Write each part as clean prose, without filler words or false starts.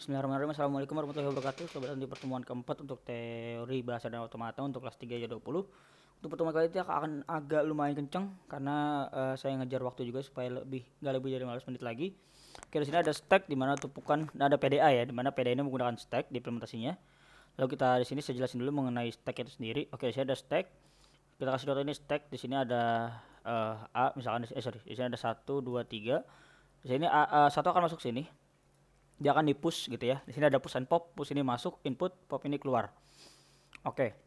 Bismillahirrahmanirrahim. Assalamualaikum warahmatullahi wabarakatuh. Selamat datang di pertemuan keempat untuk teori bahasa dan otomata untuk kelas 3 20. Untuk pertemuan kali ini akan agak lumayan kencang karena saya ngejar waktu juga supaya nggak lebih dari 15 menit lagi. Oke, di sini ada stack di mana tumpukan, ada PDA ya, di mana PDA ini menggunakan stack di implementasinya. Lalu kita di sini saya jelasin dulu mengenai stack itu sendiri. Oke, di sini ada stack. Kita kasih contoh ini stack. Di sini ada A misalkan di sini ada 1 2 3. Di sini A1 akan masuk sini. Dia akan di push gitu ya. Di sini ada push and pop, push ini masuk, input, pop ini keluar. Oke.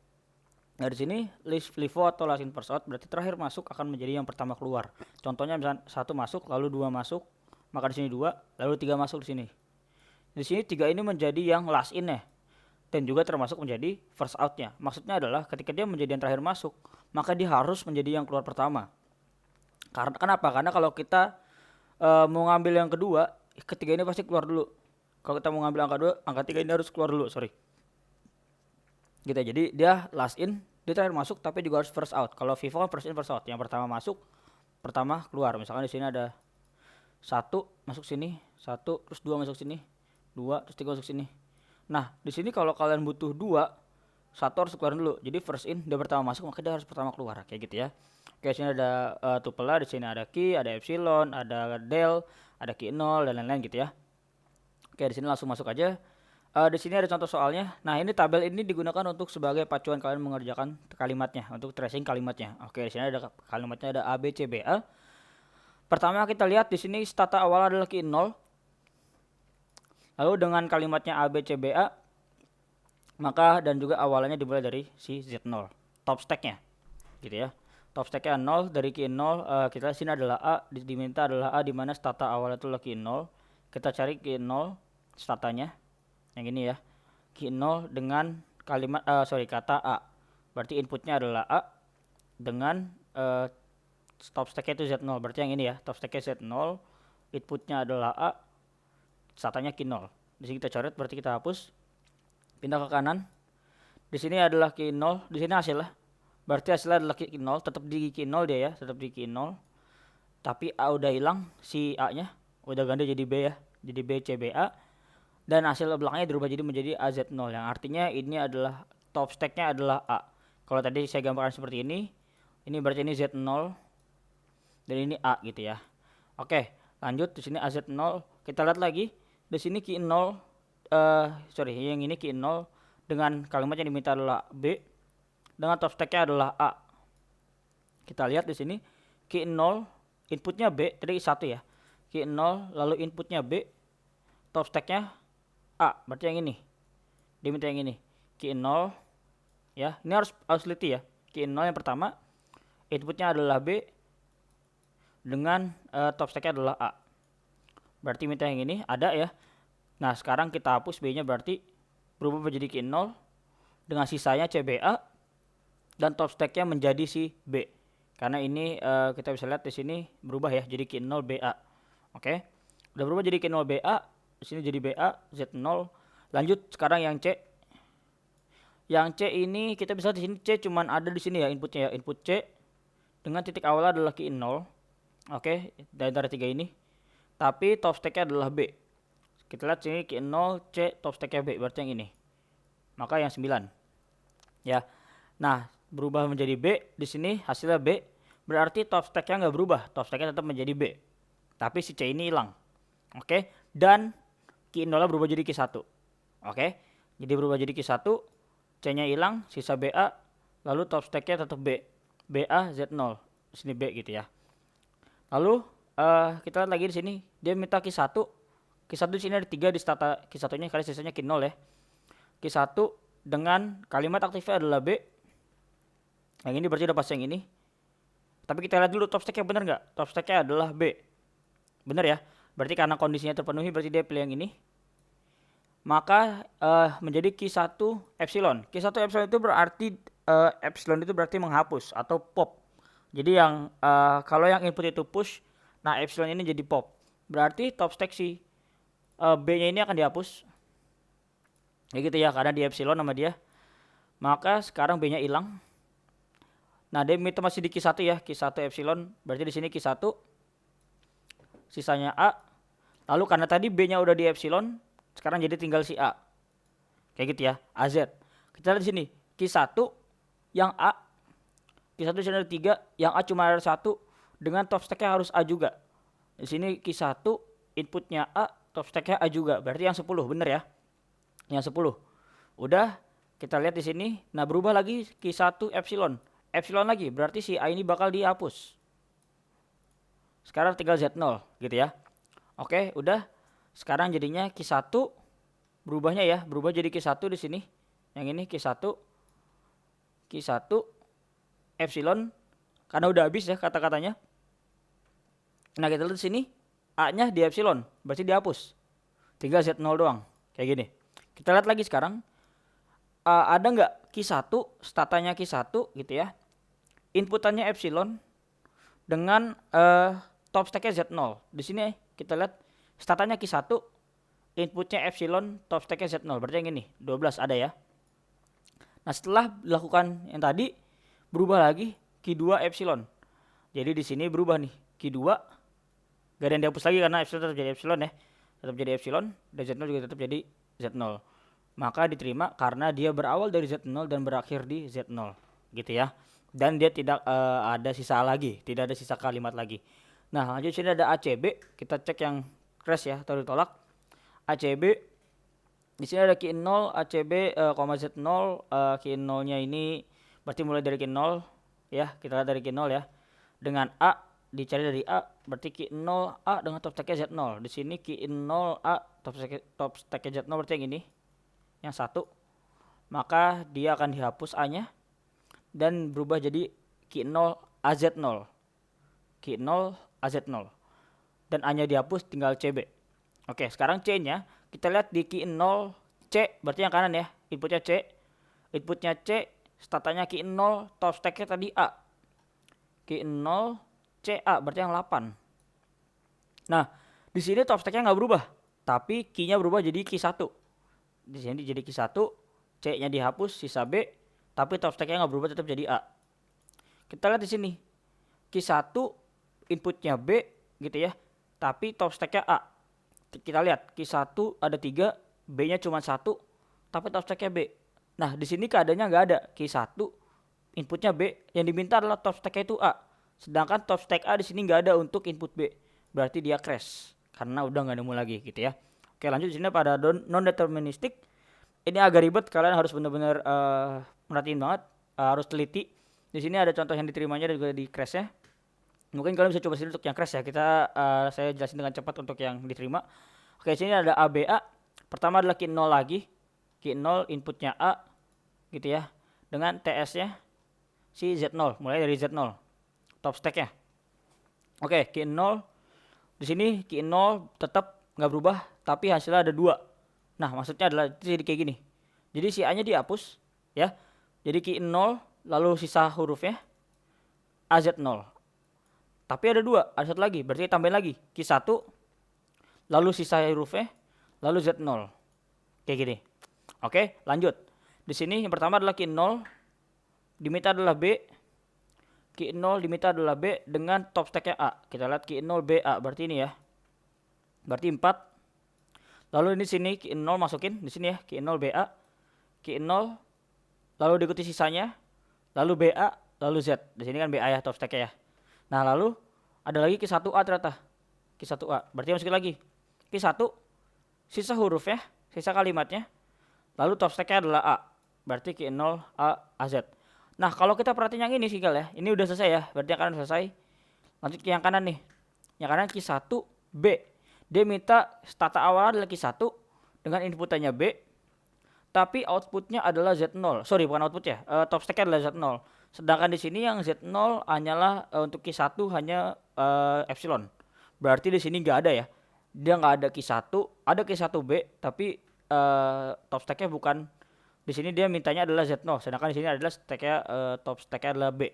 Nah di sini list FIFO atau last in first out berarti terakhir masuk akan menjadi yang pertama keluar. Contohnya misalnya 1 masuk, lalu 2 masuk, maka di sini 2, lalu 3 masuk di sini. Di sini 3 ini menjadi yang last in ya. Dan juga termasuk menjadi first out-nya. Maksudnya adalah ketika dia menjadi yang terakhir masuk, maka dia harus menjadi yang keluar pertama. Karena kenapa? Karena kalau kita mau ngambil yang kedua, ketiga ini pasti keluar dulu. Kalau kita mau ngambil angka 2, angka 3 ini harus keluar dulu, sorry. Gitu, jadi dia last in, dia terakhir masuk tapi juga harus first out. Kalau FIFO kan first in first out, yang pertama masuk, pertama keluar. Misalkan di sini ada 1 masuk sini, 1 terus 2 masuk sini, 2 terus 3 masuk sini. Nah, di sini kalau kalian butuh 2, 1 harus keluar dulu. Jadi first in dia pertama masuk, maka dia harus pertama keluar, kayak gitu ya. Oke, di sini ada tuple, di sini ada key, ada epsilon, ada del, ada key 0 dan lain-lain gitu ya. Oke, di sini langsung masuk aja. Di sini ada contoh soalnya. Nah, ini tabel ini digunakan untuk sebagai pacuan kalian mengerjakan kalimatnya, untuk tracing kalimatnya. Oke, di sini ada kalimatnya, ada A B C B A. Pertama kita lihat di sini stata awal adalah key 0. Lalu dengan kalimatnya A B C B A, maka dan juga awalnya dimulai dari si Z0. Top stacknya. Gitu ya. Top stacknya 0 dari key 0. Kita di sini adalah A, diminta adalah A di mana stata awalnya itu adalah key 0. Kita cari key 0 statanya yang ini ya, key 0 dengan kalimat kata A, berarti inputnya adalah A dengan top stack itu Z0, berarti yang ini ya, top stacknya Z0, inputnya adalah A, statanya key 0. Di sini kita coret, berarti kita hapus, pindah ke kanan. Di sini adalah key 0, di sini hasilnya, berarti hasilnya adalah key 0, tetap di key 0 dia ya, tetap di key 0, tapi A udah hilang, si A nya udah ganti jadi B ya, jadi B C B A, dan hasil belakangnya dirubah jadi menjadi AZ0, yang artinya ini adalah top stacknya adalah A. Kalau tadi saya gambarkan seperti ini berarti ini Z0 dan ini A gitu ya. Oke, lanjut di sini AZ0. Kita lihat lagi di sini key 0 yang ini key 0 dengan kalimat yang diminta adalah B dengan top stacknya adalah A. Kita lihat di sini key 0 inputnya B, tadi 1 ya. Key 0 lalu inputnya B, top stacknya A, berarti yang ini. Dia minta yang ini. Key 0 ya. Ini harus teliti ya. Key 0 yang pertama, inputnya adalah B dengan top stacknya adalah A. Berarti minta yang ini, ada ya. Nah, sekarang kita hapus B-nya, berarti berubah menjadi key 0 dengan sisanya CBA dan top stacknya menjadi si B. Karena ini kita bisa lihat di sini berubah ya, jadi key 0 BA. Oke. Udah berubah jadi key 0 BA. Di sini jadi BA, Z0. Lanjut sekarang yang C. Yang C ini kita bisa di sini C cuman ada di sini ya inputnya ya. Input C dengan titik awalnya adalah key 0. Oke, dari antara 3 ini. Tapi top stacknya adalah B. Kita lihat sini key 0, C, top stacknya B, berarti yang ini. Maka yang 9. Ya. Nah, berubah menjadi B, di sini hasilnya B, berarti top stacknya nggak berubah. Top stacknya tetap menjadi B. Tapi si C ini hilang. Oke, dan key 0 berubah jadi key 1. Oke, jadi berubah jadi key 1, C-nya hilang, sisa BA, lalu top stack-nya tetap B. BA Z0. Di sini B gitu ya. Lalu kita lihat lagi di sini, dia minta key 1. Key 1 di sini ada 3 di stata key 1-nya, kali sisanya key 0 ya. Key 1 dengan kalimat aktifnya adalah B. Yang ini berarti udah pas yang ini. Tapi kita lihat dulu top stack-nya benar nggak? Top stack-nya adalah B. Benar ya? Berarti karena kondisinya terpenuhi, berarti dia pilih yang ini. Maka menjadi key 1 epsilon. Key 1 epsilon itu berarti epsilon itu berarti menghapus atau pop. Jadi yang kalau yang input itu push, nah epsilon ini jadi pop. Berarti top stack si B-nya ini akan dihapus. Ya gitu ya, karena di epsilon sama dia. Maka sekarang B-nya hilang. Nah, dia minta masih di key 1 ya, key 1 epsilon. Berarti di sini key 1. Sisanya A. Lalu karena tadi B-nya udah di epsilon, Sekarang jadi tinggal si A. Kayak gitu ya, AZ. Kita lihat di sini, Q1 yang A, Q1 di sini ada 3, yang A cuma ada 1, dengan top stack-nya harus A juga. Di sini Q1 inputnya A, top stack-nya A juga. Berarti yang 10, bener ya? Yang 10. Udah, kita lihat di sini. Nah, berubah lagi Q1 epsilon. Epsilon lagi, berarti si A ini bakal dihapus. Sekarang tinggal Z0 gitu ya. Oke, udah. Sekarang jadinya Q1 berubahnya ya, berubah jadi Q1 di sini. Yang ini Q1 epsilon karena udah habis ya kata-katanya. Nah, kita lihat di sini A-nya di epsilon, berarti dihapus. Tinggal Z0 doang. Kayak gini. Kita lihat lagi sekarang. Ada nggak Q1, statanya Q1 gitu ya. Inputannya epsilon dengan top stack-nya Z0. Di sini kita lihat statanya Q1, inputnya epsilon, top stack-nya Z0. Berarti yang ini 12 ada ya. Nah, setelah dilakukan yang tadi, berubah lagi Q2 epsilon. Jadi di sini berubah nih, Q2 gak ada yang dihapus lagi karena epsilon tetap jadi epsilon ya. Tetap jadi epsilon, dan Z0 juga tetap jadi Z0. Maka diterima karena dia berawal dari Z0 dan berakhir di Z0 gitu ya. Dan dia tidak ada sisa lagi, tidak ada sisa kalimat lagi. Nah, lanjut sini ada ACB, kita cek yang crash ya atau ditolak. ACB di sini ada Q0, ACB, Z0, Q0-nya ini berarti mulai dari Q0 ya, kita lihat dari Q0 ya. Dengan A dicari dari A, berarti Q0A dengan top stack-nya Z0. Di sini Q0A top stack-nya Z0 berarti yang ini. Yang 1. Maka dia akan dihapus A-nya dan berubah jadi Q0 AZ0. Q0 AZ0. Dan A-nya dihapus, tinggal CB. Oke, sekarang C-nya kita lihat di Q0 C, berarti yang kanan ya. Inputnya C. Inputnya C, statanya Q0, top stack-nya tadi A. Q0 CA, berarti yang 8. Nah, di sini top stack-nya nggak berubah, tapi key-nya berubah jadi Q1. Di sini jadi Q1, C-nya dihapus, sisa B, tapi top stack-nya nggak berubah, tetap jadi A. Kita lihat di sini, Q1 inputnya B gitu ya, tapi top stack-nya A. Kita lihat Q1 ada 3, B-nya cuma 1, tapi top stack-nya B. Nah, di sini keadaannya nggak ada. Q1 inputnya B, yang diminta adalah top stack-nya itu A. Sedangkan top stack A di sini nggak ada untuk input B. Berarti dia crash karena udah nggak nemu lagi gitu ya. Oke, lanjut di sini pada non deterministic. Ini agak ribet, kalian harus benar-benar merhatiin banget, harus teliti. Di sini ada contoh yang diterimanya dan juga di crash-nya. Mungkin kalian bisa coba sini untuk yang crash ya. Saya jelasin dengan cepat untuk yang diterima. Oke, sini ada ABA. Pertama adalah Q0 lagi. Q0 inputnya A gitu ya. Dengan TS-nya si Z0, mulai dari Z0. Top stack-nya. Oke, Q0 di sini Q0 tetap nggak berubah, tapi hasilnya ada 2. Nah, maksudnya adalah jadi kayak gini. Jadi si A-nya dihapus ya. Jadi Q0 lalu sisa hurufnya AZ0. Tapi ada 2, ada 1 lagi, berarti tambahin lagi Q1 lalu sisa hurufnya lalu Z0. Kayak gini. Oke, lanjut. Di sini yang pertama adalah Q0, diminta adalah B. Q0 diminta adalah B dengan top stack-nya A. Kita lihat Q0 BA, berarti ini ya. Berarti 4. Lalu ini sini Q0 masukin di sini ya, Q0 BA. Q0 lalu diikuti sisanya, lalu BA, lalu Z. Di sini kan BA ya top stack-nya ya. Nah, lalu ada lagi Q1A ternyata. Q1A, berarti masukin lagi. Q1 sisa hurufnya, sisa kalimatnya. Lalu top stack-nya adalah A. Berarti Q0A AZ. Nah, kalau kita perhatiin yang ini sih ya. Ini udah selesai ya. Berarti yang kanan selesai. Lanjut ke yang kanan nih. Yang kanan Q1B. Dia minta stata awal adalah Q1 dengan inputannya B. Tapi outputnya adalah Z0. Sorry, bukan outputnya. Top stack-nya adalah Z0. Sedangkan di sini yang Z0 hanyalah untuk Q1 hanya epsilon. Berarti di sini nggak ada ya. Dia nggak ada Q1, ada Q1B, tapi top stack-nya bukan. Di sini dia mintanya adalah Z0, sedangkan di sini adalah stack-nya top stack-nya adalah B.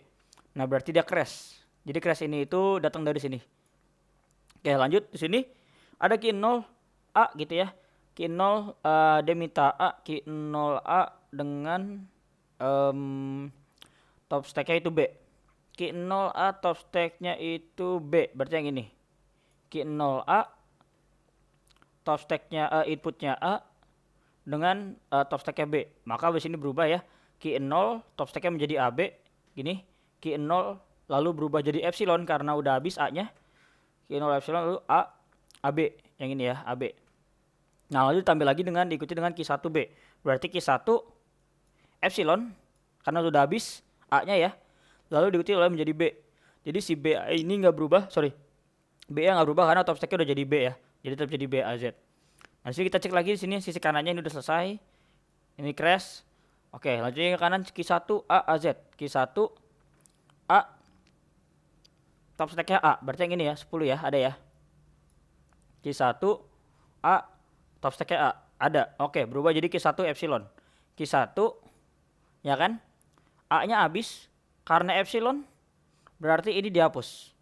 Nah, berarti dia crash. Jadi crash ini itu datang dari sini. Oke, lanjut di sini ada Q0A gitu ya. Q0 dia minta A, Q0A dengan top stack-nya itu B. Q0A top stack-nya itu B, berarti yang ini. Q0A top stacknya inputnya A dengan top stacknya B, maka di sini berubah ya, key 0 top stacknya menjadi AB gini, key 0 lalu berubah jadi epsilon karena udah habis A nya, key 0 epsilon lalu A AB yang ini ya, AB. Nah lalu ditambah lagi dengan diikuti dengan key 1B, berarti key 1 epsilon karena sudah habis A nya ya, lalu diikuti oleh menjadi B. Jadi si B ini nggak berubah, B nya nggak berubah karena top stacknya udah jadi B ya, jadi tetap jadi B AZ. Nah sini kita cek lagi di sini sisi kanannya ini udah selesai, ini crash. Oke lanjutnya ke kanan, key 1 A AZ, key 1 A top stacknya A, berarti yang ini ya 10 ya, ada ya, key 1 A top stacknya A ada. Oke berubah jadi key 1 epsilon, key 1 ya kan, A nya habis karena epsilon berarti ini dihapus,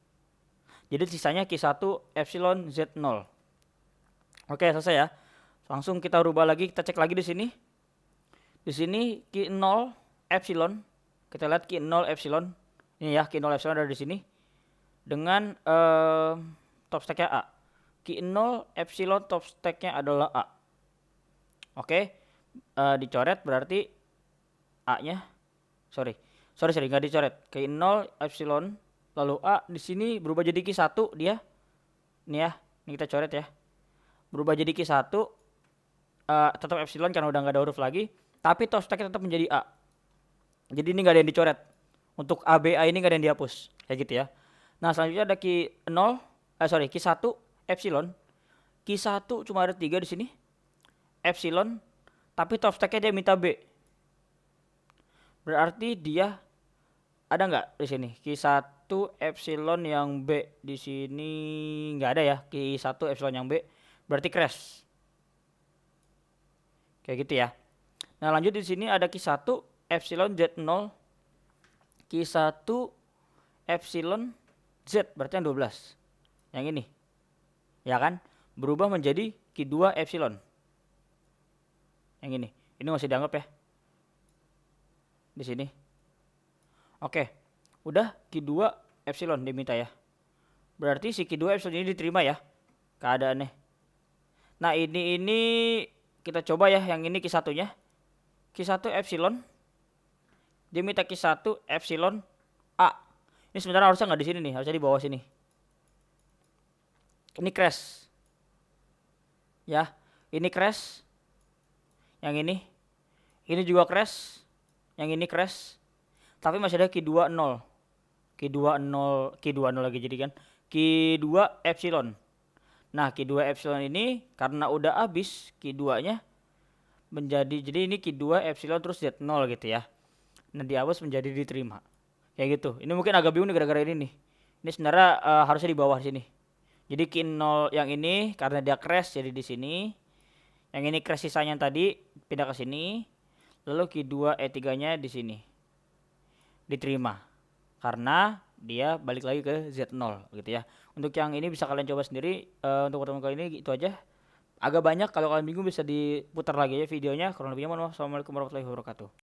jadi sisanya key 1 epsilon Z0. Oke selesai ya, langsung kita rubah lagi, kita cek lagi di sini. Di sini key 0 epsilon, kita lihat key 0 epsilon ini ya, key 0 epsilon ada di sini dengan top stacknya A. Key 0 epsilon top stacknya adalah A. Oke, dicoret berarti A nya sorry nggak dicoret, key 0 epsilon lalu A di sini berubah jadi key 1 dia ini ya, ini kita coret ya, berubah jadi key 1 tetap epsilon karena udah nggak ada huruf lagi, tapi top stacknya tetap menjadi A. Jadi ini nggak ada yang dicoret, untuk ABA ini nggak ada yang dihapus kayak gitu ya. Nah selanjutnya ada key 0 key 1 epsilon, key 1 cuma ada 3 di sini epsilon, tapi top stacknya dia minta B, berarti dia ada nggak di sini key 1 epsilon yang B, di sini nggak ada ya key 1 epsilon yang B, berarti crash kayak gitu ya. Nah lanjut di sini ada key 1 epsilon Z0, key 1 epsilon Z, berarti yang 12 yang ini ya kan, berubah menjadi key 2 epsilon yang ini masih dianggap ya di sini. Oke udah key 2 epsilon diminta ya, berarti si key 2 epsilon ini diterima ya keadaannya. Nah ini kita coba ya, yang ini key 1 nya, key 1 epsilon dia minta key 1 epsilon A. Ini sebenarnya harusnya nggak di sini nih, harusnya di bawah sini. Ini crash ya, ini crash, yang ini juga crash, yang ini crash, tapi masih ada key 2 0, key 2 0 lagi jadi kan, key 2 epsilon. Nah key 2 epsilon ini karena udah habis key 2 nya menjadi, jadi ini key 2 epsilon terus Z0 gitu ya. Nah dihapus menjadi diterima kayak gitu. Ini mungkin agak bingung nih gara-gara ini nih, ini sebenarnya harusnya di bawah sini. Jadi key 0 yang ini karena dia crash jadi di sini, yang ini crash sisanya tadi pindah ke sini, lalu key 2 E3 nya di sini diterima karena dia balik lagi ke Z0 gitu ya. Untuk yang ini bisa kalian coba sendiri. Untuk pertemuan kali ini itu aja, agak banyak, kalau kalian bingung bisa diputar lagi ya videonya. Kurang lebihnya mohon maaf. Assalamualaikum warahmatullahi wabarakatuh.